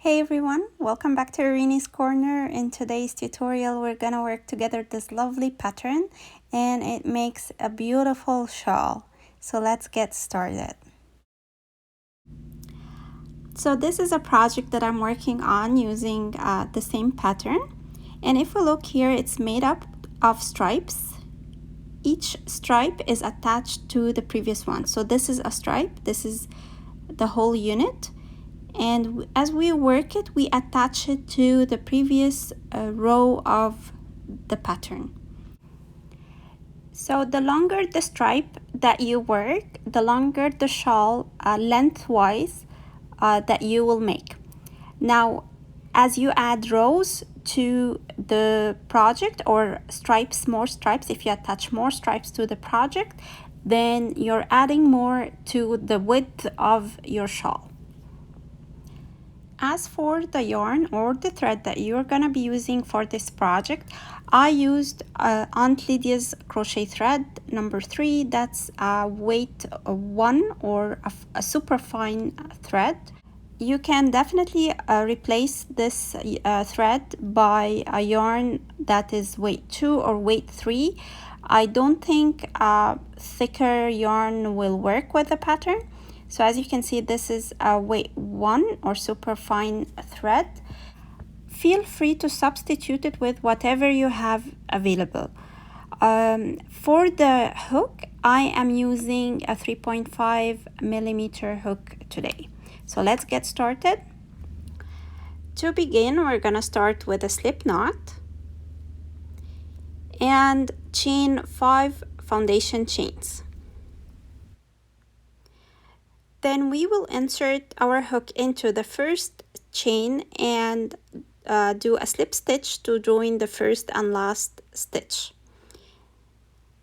Hey everyone, welcome back to Erini's Corner. In today's tutorial, we're gonna work together this lovely pattern and it makes a beautiful shawl. So let's get started. So this is a project that I'm working on using the same pattern. And if we look here, it's made up of stripes. Each stripe is attached to the previous one. So this is a stripe, this is the whole unit. And as we work it, we attach it to the previous row of the pattern. So the longer the stripe that you work, the longer the shawl lengthwise that you will make. Now, as you add rows to the project or stripes, more stripes, if you attach more stripes to the project, then you're adding more to the width of your shawl. As for the yarn or the thread that you're gonna be using for this project, I used Aunt Lydia's crochet thread number 3. That's a weight 1 or a super fine thread. You can definitely replace this thread by a yarn that is weight 2 or weight 3. I don't think thicker yarn will work with the pattern. So as you can see, this is a weight 1 or super fine thread. Feel free to substitute it with whatever you have available. For the hook, I am using a 3.5 millimeter hook today. So let's get started. To begin, we're gonna start with a slip knot and chain 5 foundation chains. Then we will insert our hook into the first chain and do a slip stitch to join the first and last stitch.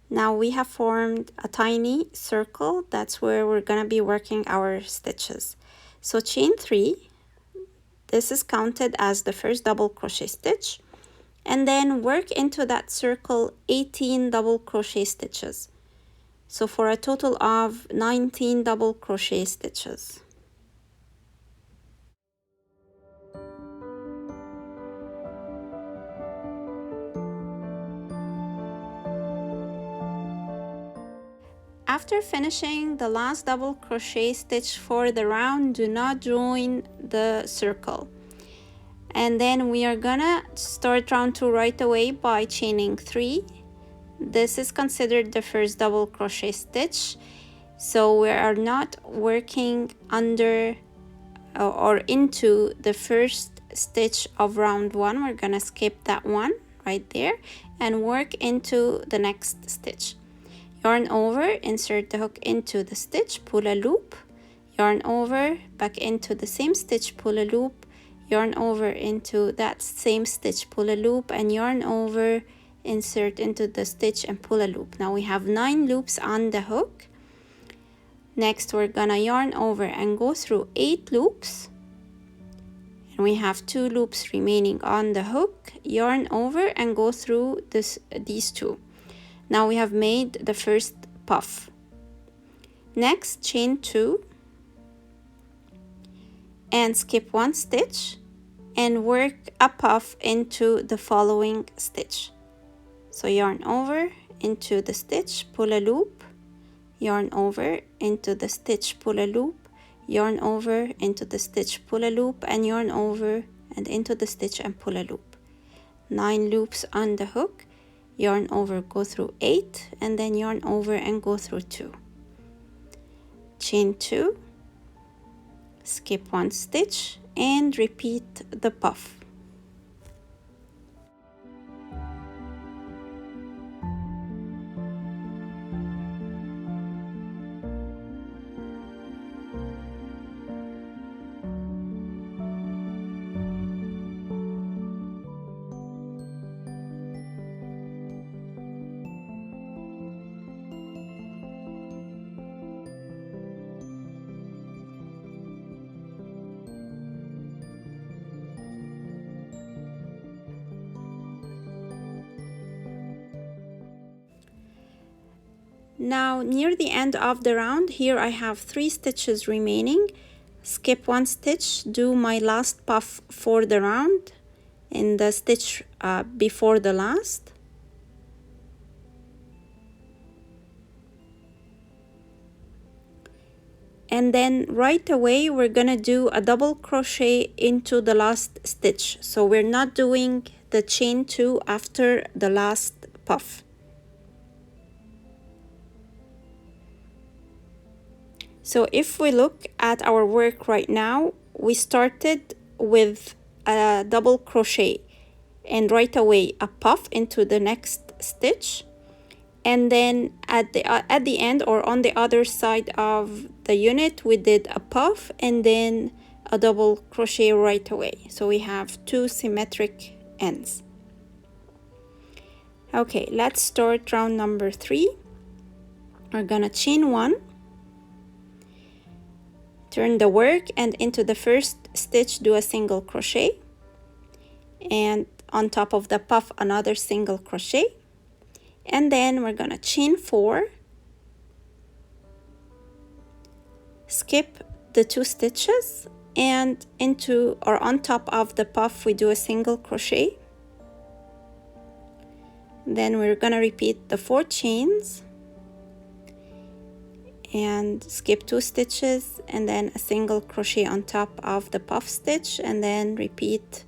Now we have formed a tiny circle. That's where we're gonna be working our stitches. So chain 3, this is counted as the first double crochet stitch, and then work into that circle 18 double crochet stitches. So for a total of 19 double crochet stitches. After finishing the last double crochet stitch for the round, do not join the circle. And then we are gonna start round 2 right away by chaining 3. This is considered the first double crochet stitch, so we are not working under or into the first stitch of round 1. We're gonna skip that one right there and work into the next stitch. Yarn over, insert the hook into the stitch, pull a loop, yarn over, back into the same stitch, pull a loop, yarn over into that same stitch, pull a loop, and yarn over, insert into the stitch and pull a loop. Now we have 9 loops on the hook. Next we're gonna yarn over and go through 8 loops, and we have 2 loops remaining on the hook. Yarn over and go through these 2. Now we have made the first puff. Next, chain 2 and skip 1 stitch and work a puff into the following stitch. So yarn over into the stitch, pull a loop, yarn over into the stitch, pull a loop, yarn over into the stitch, pull a loop, and yarn over and into the stitch and pull a loop. 9 loops on the hook, yarn over, go through 8, and then yarn over and go through 2. Chain 2, skip 1 stitch, and repeat the puff. Now near the end of the round, here I have 3 stitches remaining. skip one stitch, do my last puff for the round in the stitch before the last, and then right away we're gonna do a double crochet into the last stitch. So we're not doing the chain 2 after the last puff. So if we look at our work right now, we started with a double crochet and right away a puff into the next stitch, and then at the end or on the other side of the unit we did a puff and then a double crochet right away. So we have 2 symmetric ends. Okay, let's start round number 3. We're gonna chain 1, turn the work, and into the first stitch do a single crochet, and on top of the puff another single crochet, and then we're gonna chain 4, skip the 2 stitches, and into or on top of the puff we do a single crochet. Then we're gonna repeat the 4 chains and skip 2 stitches and then a single crochet on top of the puff stitch, and then repeat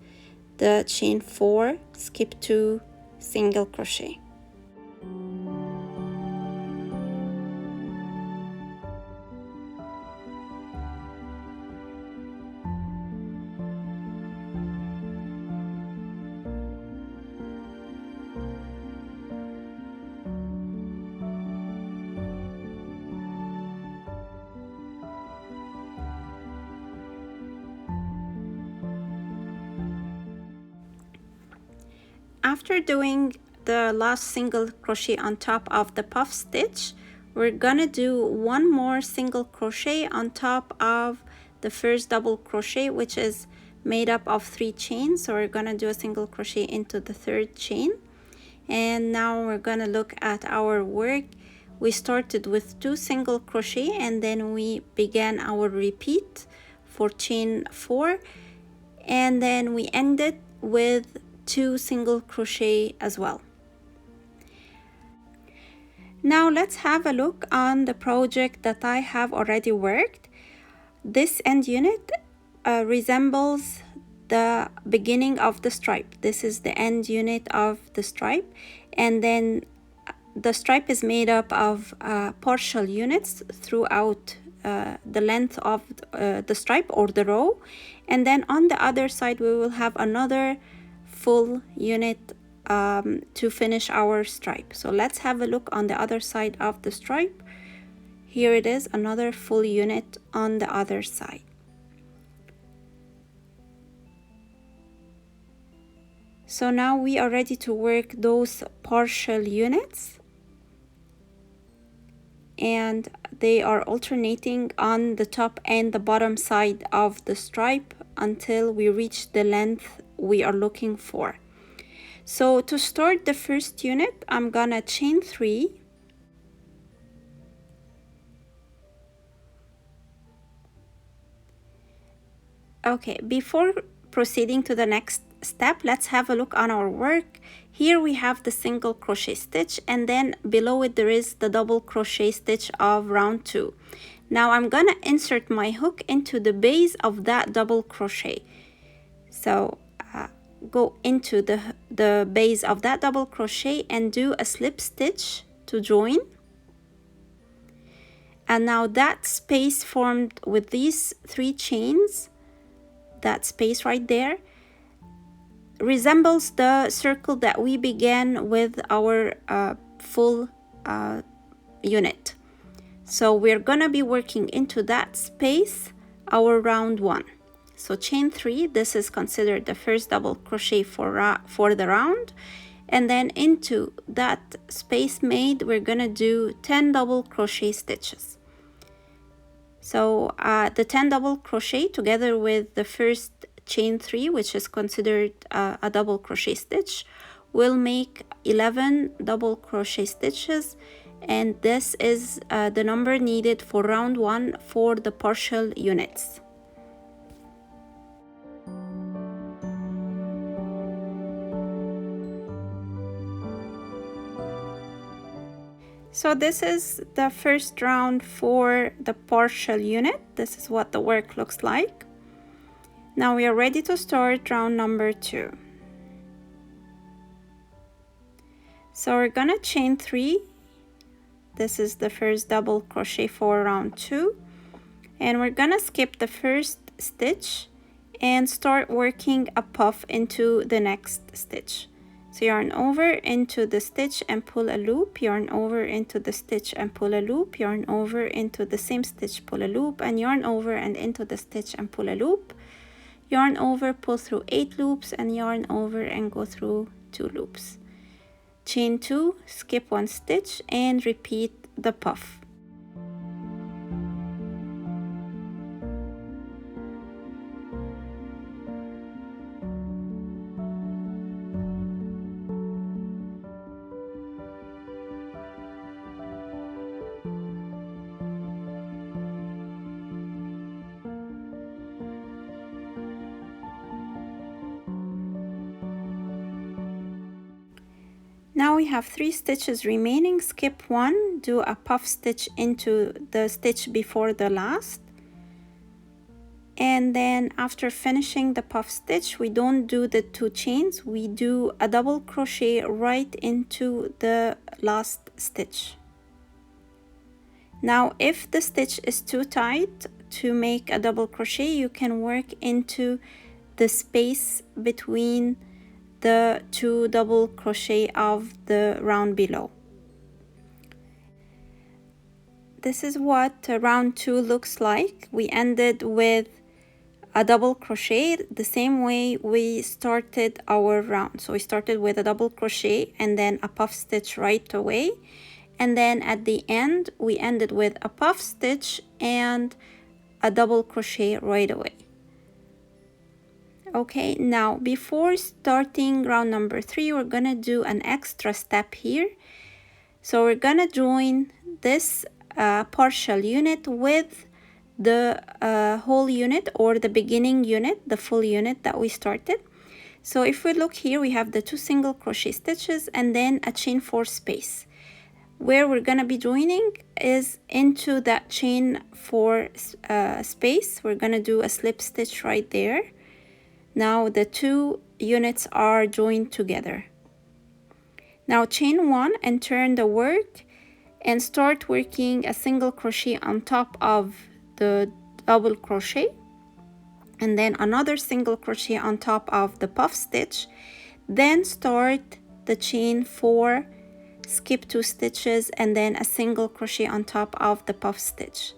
the chain 4, skip 2, single crochet. After doing the last single crochet on top of the puff stitch, we're gonna do one more single crochet on top of the first double crochet, which is made up of 3 chains. So we're gonna do a single crochet into the 3rd chain. And now we're gonna look at our work. We started with 2 single crochet and then we began our repeat for chain 4, and then we ended with 2 single crochet as well. Now let's have a look on the project that I have already worked. This end unit resembles the beginning of the stripe. This is the end unit of the stripe, and then the stripe is made up of partial units throughout the length of the stripe or the row, and then on the other side we will have another full unit to finish our stripe. So let's have a look on the other side of the stripe. Here it is, another full unit on the other side. So now we are ready to work those partial units, and they are alternating on the top and the bottom side of the stripe until we reach the length we are looking for. So to start the first unit, I'm gonna chain 3, okay, before proceeding to the next step, let's have a look on our work. Here we have the single crochet stitch, and then below it there is the double crochet stitch of round 2. Now I'm gonna insert my hook into the base of that double crochet. So go into the base of that double crochet and do a slip stitch to join. And now that space formed with these 3 chains, that space right there, resembles the circle that we began with our full unit. So we're gonna be working into that space our round 1. So chain 3, this is considered the first double crochet for the round, and then into that space made we're gonna do 10 double crochet stitches. So the 10 double crochet together with the first chain 3, which is considered a double crochet stitch, will make 11 double crochet stitches, and this is the number needed for round 1 for the partial units. So this is the first round for the partial unit. This is what the work looks like. Now we are ready to start round number 2. So we're gonna chain 3. This is the first double crochet for round 2. And we're gonna skip the first stitch and start working a puff into the next stitch. So yarn over into the stitch and pull a loop, yarn over into the stitch and pull a loop, yarn over into the same stitch, pull a loop, and yarn over and into the stitch and pull a loop, yarn over, pull through 8 loops, and yarn over and go through 2 loops. Chain 2, skip 1 stitch, and repeat the puff. Now we have 3 stitches remaining. Skip 1, do a puff stitch into the stitch before the last, and then after finishing the puff stitch, we don't do the 2 chains, we do a double crochet right into the last stitch. Now if the stitch is too tight to make a double crochet, you can work into the space between the 2 double crochet of the round below. This is what round 2 looks like. We ended with a double crochet the same way we started our round. So we started with a double crochet and then a puff stitch right away, and then at the end we ended with a puff stitch and a double crochet right away. Okay, now before starting round number 3, we're gonna do an extra step here. So we're gonna join this partial unit with the whole unit, or the beginning unit, the full unit that we started. So if we look here, we have the 2 single crochet stitches and then a chain 4 space. Where we're gonna be joining is into that chain 4 space. We're gonna do a slip stitch right there. Now the 2 units are joined together. Now chain 1 and turn the work and start working a single crochet on top of the double crochet, and then another single crochet on top of the puff stitch. Then start the chain 4, skip 2 stitches, and then a single crochet on top of the puff stitch.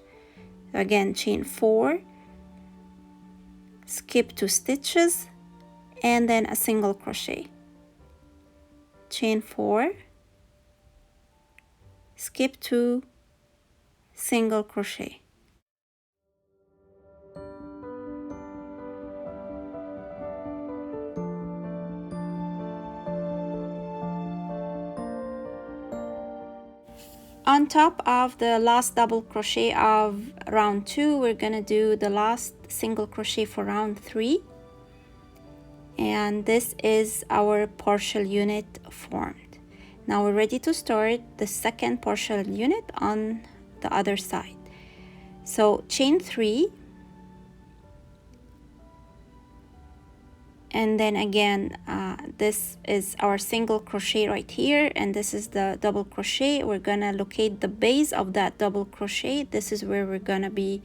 Again, chain 4, skip 2 stitches, and then a single crochet. Chain 4, skip 2, single crochet. On top of the last double crochet of round 2, we're gonna do the last single crochet for round 3, and this is our partial unit formed. Now we're ready to start the second partial unit on the other side. So chain 3, and then again this is our single crochet right here, and this is the double crochet. We're gonna locate the base of that double crochet. This is where we're gonna be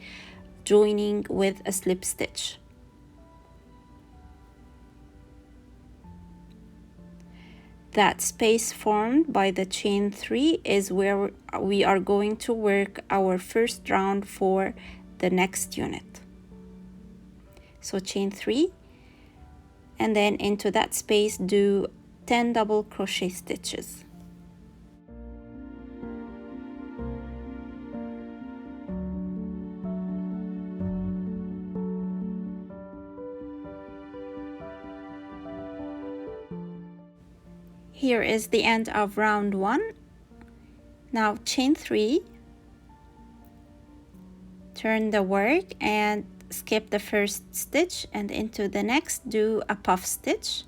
joining with a slip stitch. That space formed by the chain 3 is where we are going to work our first round for the next unit. So chain 3, and then into that space do 10 double crochet stitches. Here is the end of round 1. Now chain 3, turn the work and skip the first stitch, and into the next do a puff stitch.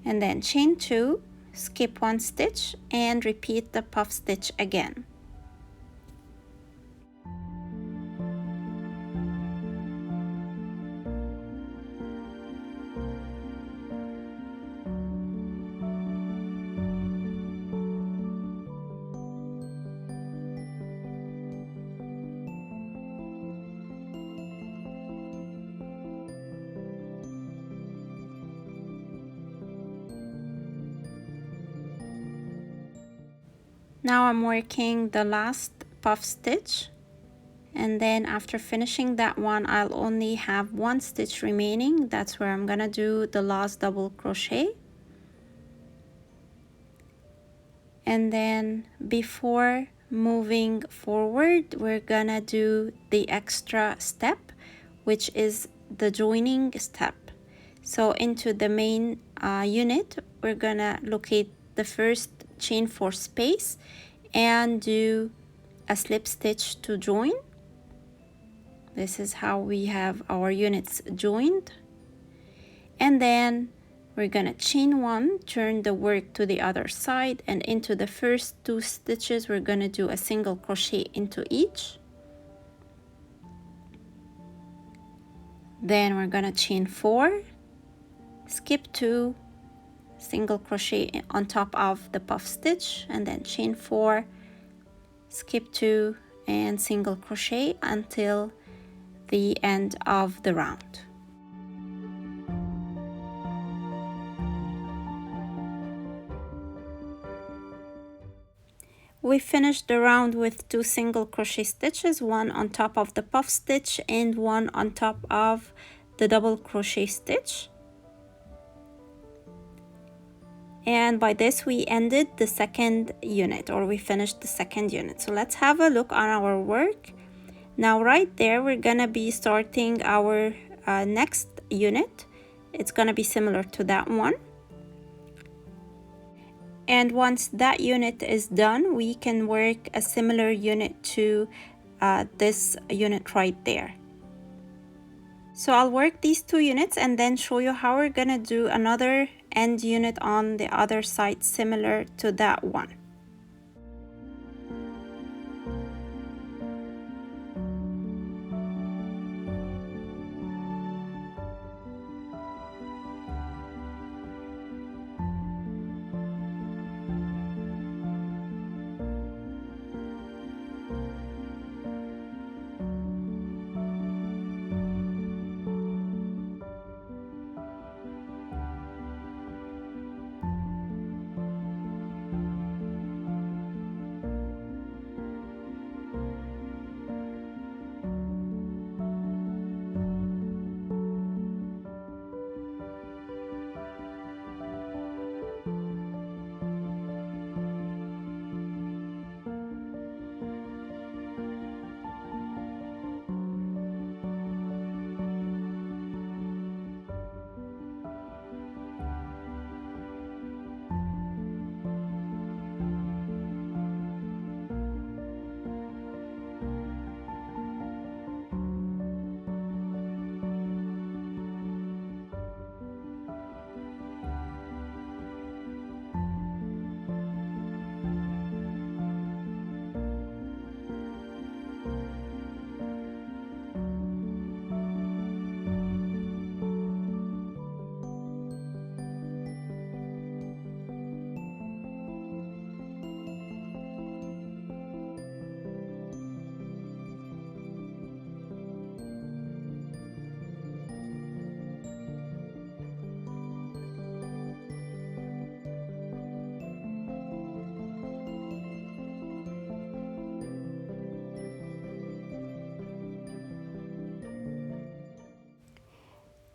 and then chain 2, skip 1 stitch, and repeat the puff stitch again. Now I'm working the last puff stitch, and then after finishing that one, I'll only have 1 stitch remaining. That's where I'm gonna do the last double crochet. And then before moving forward, we're gonna do the extra step, which is the joining step. So into the main unit, we're gonna locate the first chain 4 space and do a slip stitch to join. This is how we have our units joined. And then we're gonna chain 1, turn the work to the other side, and into the first 2 stitches we're gonna do a single crochet into each. Then we're gonna chain 4, skip 2, single crochet on top of the puff stitch, and then chain 4, skip 2, and single crochet until the end of the round. We finished the round with 2 single crochet stitches, one on top of the puff stitch and one on top of the double crochet stitch. And by this we ended the second unit, or we finished the second unit. So let's have a look on our work. Now right there we're gonna be starting our next unit. It's gonna be similar to that one. And once that unit is done, we can work a similar unit to this unit right there. So I'll work these 2 units and then show you how we're gonna do another end unit on the other side similar to that one.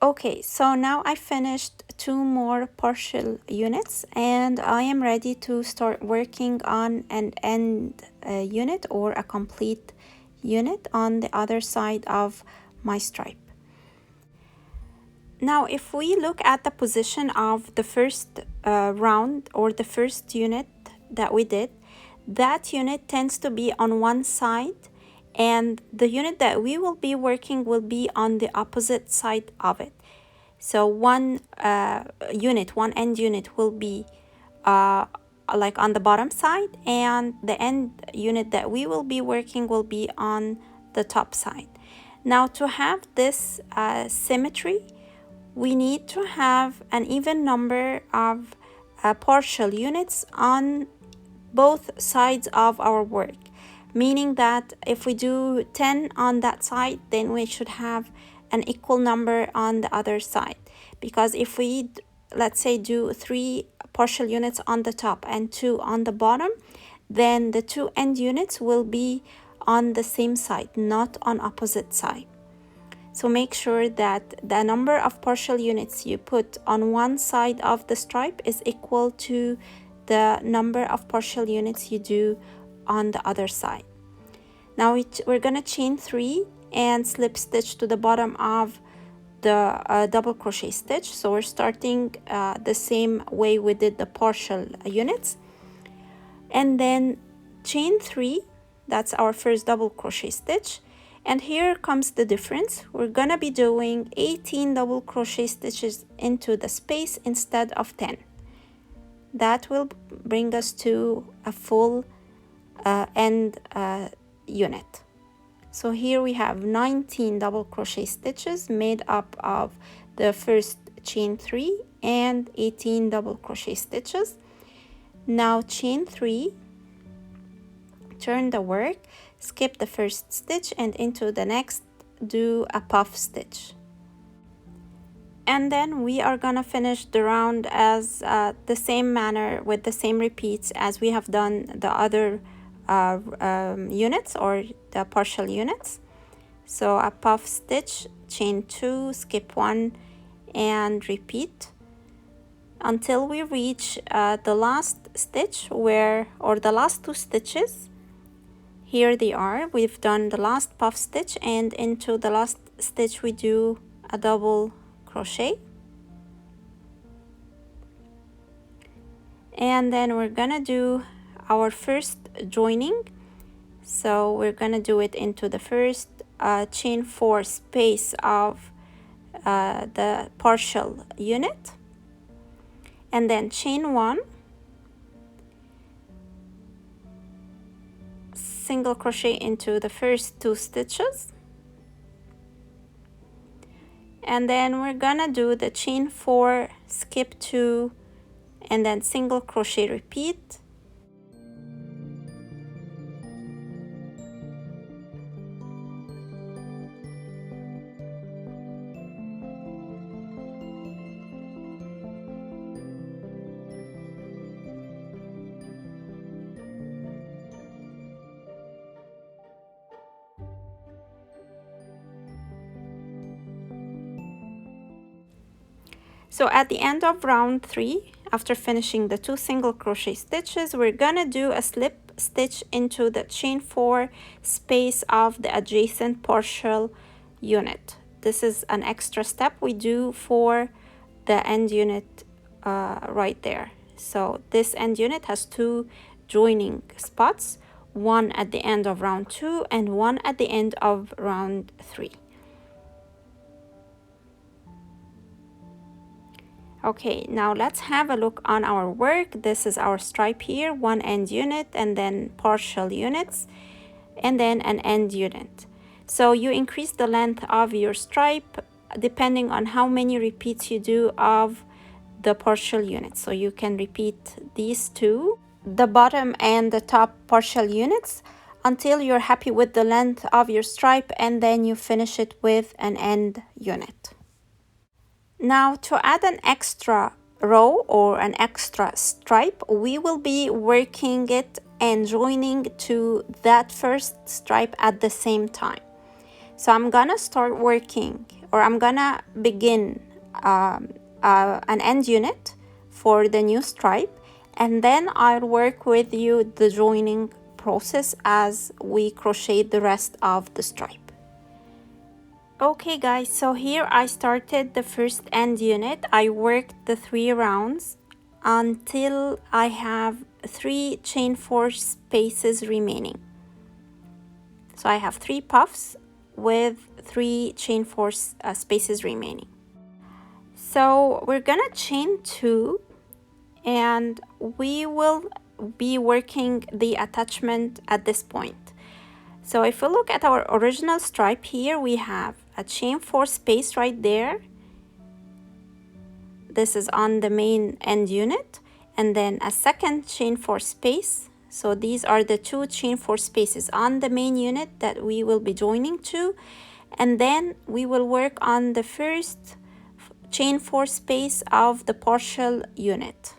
Okay, so now I finished 2 more partial units and I am ready to start working on an end unit or a complete unit on the other side of my stripe. Now if we look at the position of the first round or the first unit that we did, that unit tends to be on one side and the unit that we will be working will be on the opposite side of it. So one end unit will be like on the bottom side, and the end unit that we will be working will be on the top side. Now, to have this symmetry, we need to have an even number of partial units on both sides of our work, meaning that if we do 10 on that side, then we should have an equal number on the other side. Because if we, let's say, do 3 partial units on the top and 2 on the bottom, then the 2 end units will be on the same side, not on opposite side. So make sure that the number of partial units you put on one side of the stripe is equal to the number of partial units you do on the other side. Now we're gonna chain 3 and slip stitch to the bottom of the double crochet stitch. So we're starting the same way we did the partial units, and then chain 3. That's our first double crochet stitch. And here comes the difference. We're gonna be doing 18 double crochet stitches into the space instead of 10. That will bring us to a full end unit. So here we have 19 double crochet stitches made up of the first chain 3 and 18 double crochet stitches. Now chain 3, turn the work, skip the first stitch, and into the next do a puff stitch. And then we are gonna finish the round as the same manner with the same repeats as we have done the other units or the partial units. So a puff stitch, chain 2, skip 1, and repeat until we reach the last stitch or the last 2 stitches. Here they are. We've done the last puff stitch, and into the last stitch we do a double crochet, and then we're gonna do our first joining. So we're gonna do it into the first chain 4 space of the partial unit, and then chain 1, single crochet into the first 2 stitches, and then we're gonna do the chain 4, skip 2, and then single crochet, repeat. So at the end of round 3, after finishing the 2 single crochet stitches, we're gonna do a slip stitch into the chain 4 space of the adjacent partial unit. This is an extra step we do for the end unit right there. So this end unit has 2 joining spots, one at the end of round 2 and one at the end of round 3. Okay, now let's have a look on our work. This is our stripe here, one end unit and then partial units and then an end unit. So you increase the length of your stripe depending on how many repeats you do of the partial units. So you can repeat these 2, the bottom and the top partial units, until you're happy with the length of your stripe, and then you finish it with an end unit. Now to add an extra row or an extra stripe, we will be working it and joining to that first stripe at the same time. So I'm gonna start working, or I'm gonna begin an end unit for the new stripe, and then I'll work with you the joining process as we crochet the rest of the stripe. Okay guys, so here I started the first end unit. I worked the 3 rounds until I have 3 chain 4 spaces remaining. So I have 3 puffs with 3 chain 4 spaces remaining. So we're gonna chain 2 and we will be working the attachment at this point. So if we look at our original stripe here, we have a chain 4 space right there. This is on the main end unit, and then a second chain 4 space. So these are the 2 chain 4 spaces on the main unit that we will be joining to, and then we will work on the first chain 4 space of the partial unit.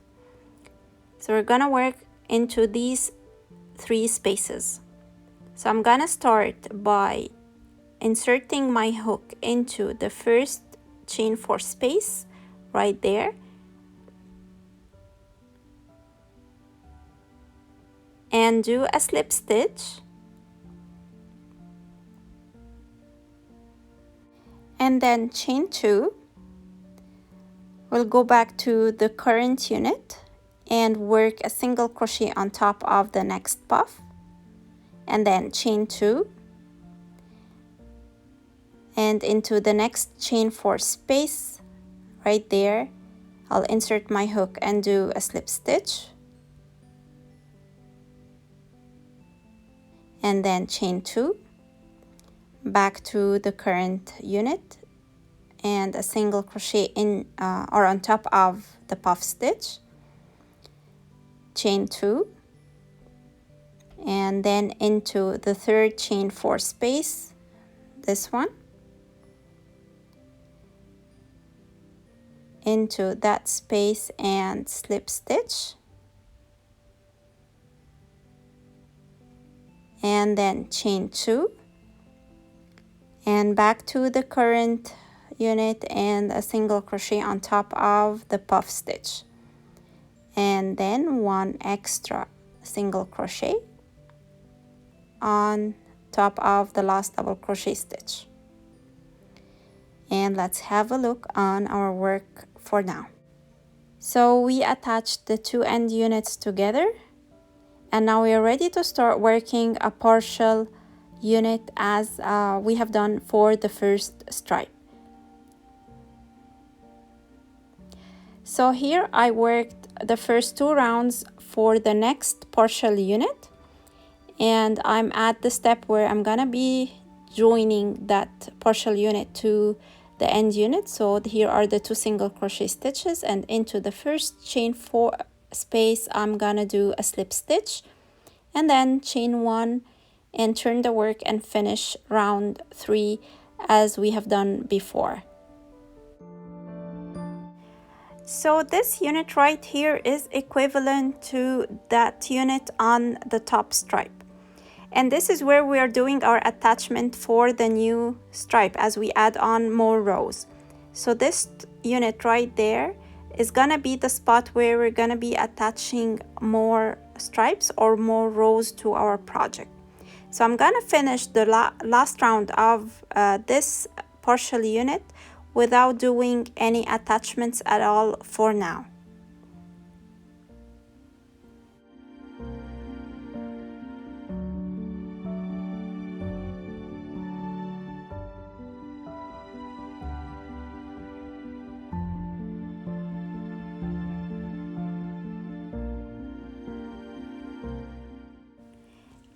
So we're gonna work into these 3 spaces. So I'm gonna start by inserting my hook into the first chain 4 space right there, and do a slip stitch, and then chain 2. We'll go back to the current unit and work a single crochet on top of the next puff, and then chain 2, and into the next chain 4 space right there, I'll insert my hook and do a slip stitch, and then chain 2, back to the current unit, and a single crochet in or on top of the puff stitch, chain 2, and then into the third chain 4 space, this one, into that space and slip stitch, and then chain 2, and back to the current unit and a single crochet on top of the puff stitch, and then 1 extra single crochet on top of the last double crochet stitch. And let's have a look on our work for now. So we attached the 2 end units together, and now we are ready to start working a partial unit as we have done for the first stripe. So here I worked the first 2 rounds for the next partial unit, and I'm at the step where I'm gonna be joining that partial unit to the end unit. So here are the 2 single crochet stitches, and into the first chain 4 space I'm gonna do a slip stitch, and then chain 1 and turn the work and finish round 3 as we have done before. So this unit right here is equivalent to that unit on the top stripe, and this is where we are doing our attachment for the new stripe as we add on more rows. So this unit right there is gonna be the spot where we're gonna be attaching more stripes or more rows to our project. So I'm gonna finish the last round of this partial unit without doing any attachments at all for now.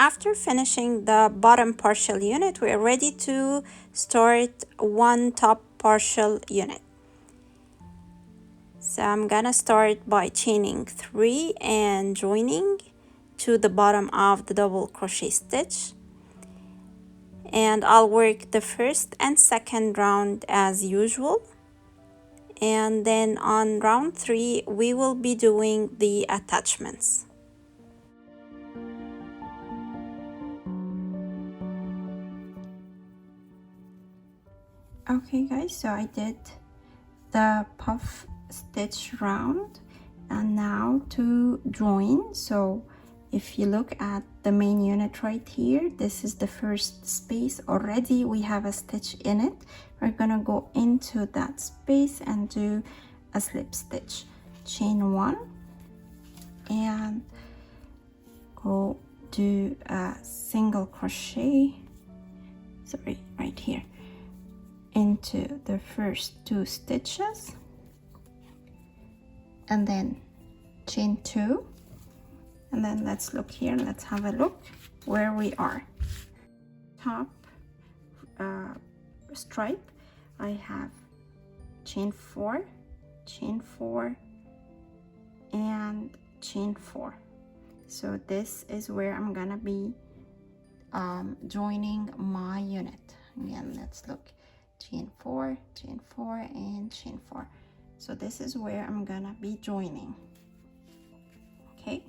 After finishing the bottom partial unit, we are ready to start one top partial unit. So I'm gonna start by chaining 3 and joining to the bottom of the double crochet stitch, and I'll work the first and second round as usual, and then on round 3 we will be doing the attachments. Okay guys, so I did the puff stitch round, and now to join. So if you look at the main unit right here, this is the first space. Already we have a stitch in it. We're gonna go into that space and do a slip stitch, chain 1, and go do a single crochet, sorry, right here, into the first 2 stitches, and then chain 2, and then let's look here, let's have a look where we are. Top stripe, I have chain 4, and chain 4. So this is where I'm gonna be joining my unit. Again, let's look, chain 4, and chain 4. So this is where I'm gonna be joining. Okay,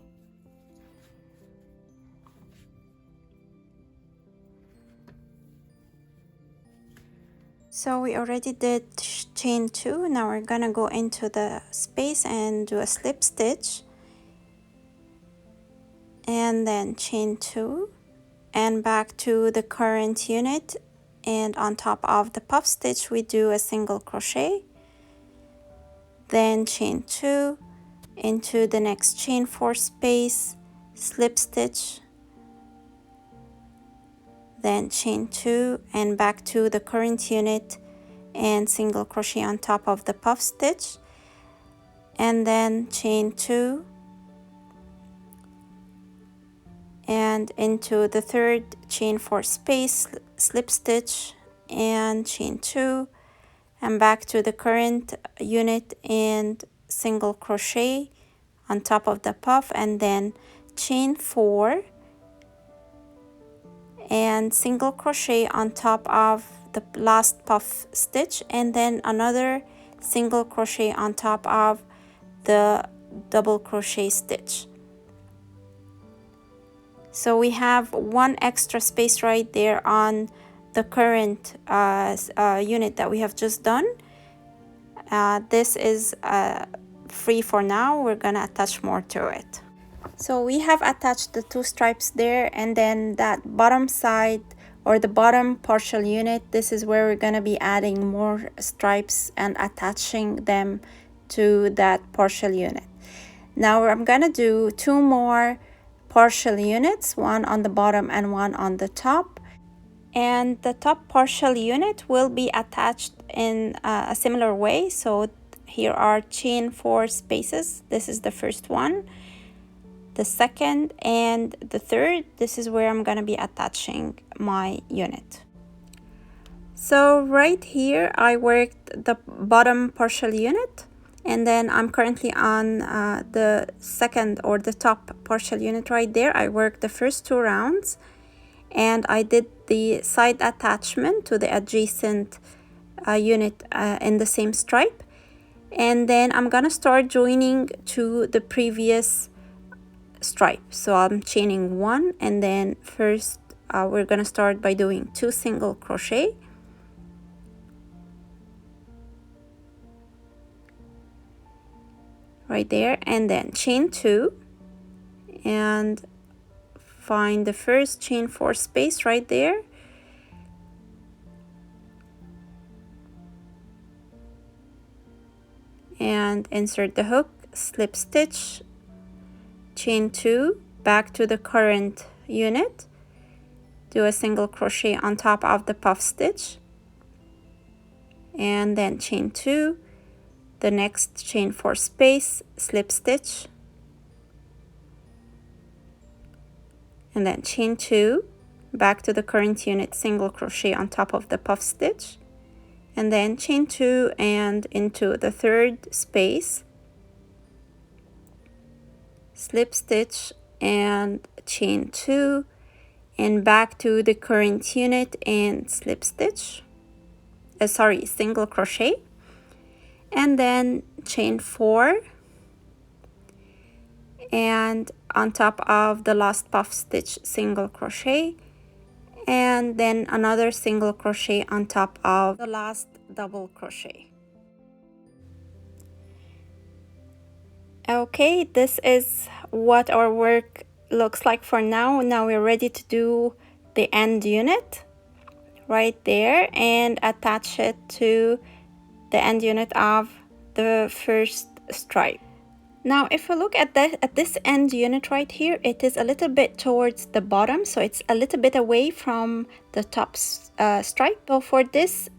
so we already did chain 2. Now we're gonna go into the space and do a slip stitch, and then chain 2 and back to the current unit, and on top of the puff stitch we do a single crochet, then chain 2 into the next chain 4 space, slip stitch, then chain 2 and back to the current unit and single crochet on top of the puff stitch, and then chain 2 and into the third chain 4 space, slip stitch and chain 2 and back to the current unit and single crochet on top of the puff, and then chain 4 and single crochet on top of the last puff stitch, and then another single crochet on top of the double crochet stitch. So we have one extra space right there on the current unit that we have just done. This is free for now. We're gonna attach more to it. So we have attached the 2 stripes there, and then that bottom side or the bottom partial unit, this is where we're gonna be adding more stripes and attaching them to that partial unit. Now I'm gonna do 2 more partial units, one on the bottom and one on the top, and the top partial unit will be attached in a similar way. So here are chain 4 spaces. This is the first one, the second, and the third. This is where I'm gonna be attaching my unit. So right here I worked the bottom partial unit, and then I'm currently on the second or the top partial unit right there. I worked the first 2 rounds and I did the side attachment to the adjacent unit in the same stripe, and then I'm gonna start joining to the previous stripe. So I'm chaining 1, and then first we're gonna start by doing 2 single crochet, right there, and then chain 2 and find the first chain 4 space right there, and insert the hook, slip stitch, chain 2, back to the current unit, do a single crochet on top of the puff stitch, and then chain 2, the next chain 4 space, slip stitch, and then chain 2, back to the current unit, single crochet on top of the puff stitch, and then chain 2 and into the third space, slip stitch and chain 2 and back to the current unit and slip stitch, single crochet, and then chain 4 and on top of the last puff stitch, single crochet, and then another single crochet on top of the last double crochet. Okay, this is what our work looks like for now. Now we're ready to do the end unit right there and attach it to the end unit of the first stripe. Now if we look at this end unit right here, it is a little bit towards the bottom, so it's a little bit away from the top stripe. So for this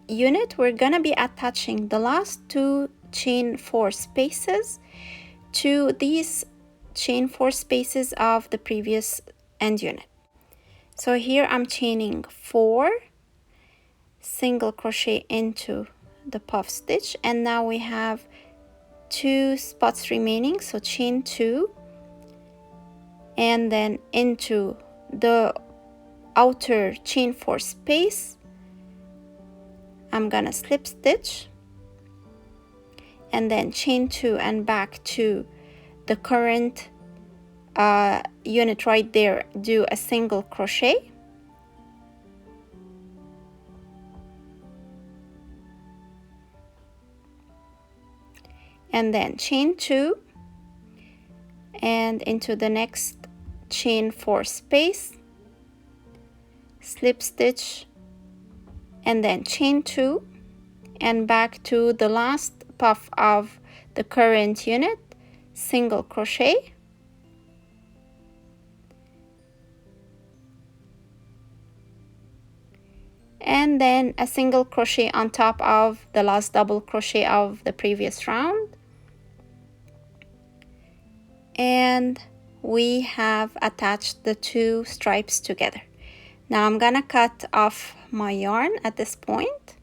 unit we're gonna be attaching the last 2 chain 4 spaces to these chain 4 spaces of the previous end unit. So here I'm chaining 4, single crochet into the puff stitch, and now we have 2 spots remaining, so chain 2 and then into the outer chain 4 space I'm gonna slip stitch and then chain 2 and back to the current unit right there, do a single crochet and then chain 2 and into the next chain 4 space, slip stitch and then chain 2 and back to the last puff of the current unit, single crochet and then a single crochet on top of the last double crochet of the previous round, and we have attached the 2 stripes together. Now I'm gonna cut off my yarn at this point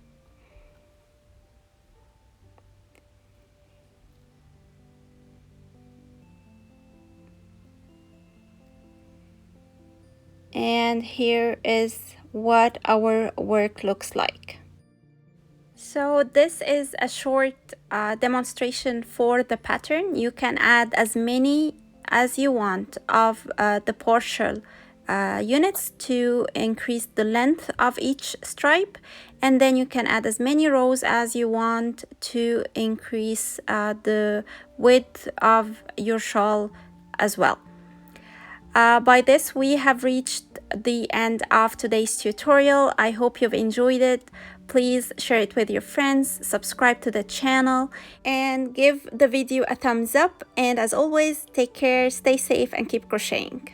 and here is what our work looks like. So this is a short demonstration for the pattern. You can add as many as you want of the partial units to increase the length of each stripe, and then you can add as many rows as you want to increase the width of your shawl as well. By this we have reached the end of today's tutorial. I hope you've enjoyed it. Please share it with your friends, subscribe to the channel, and give the video a thumbs up. And as always, take care, stay safe, and keep crocheting.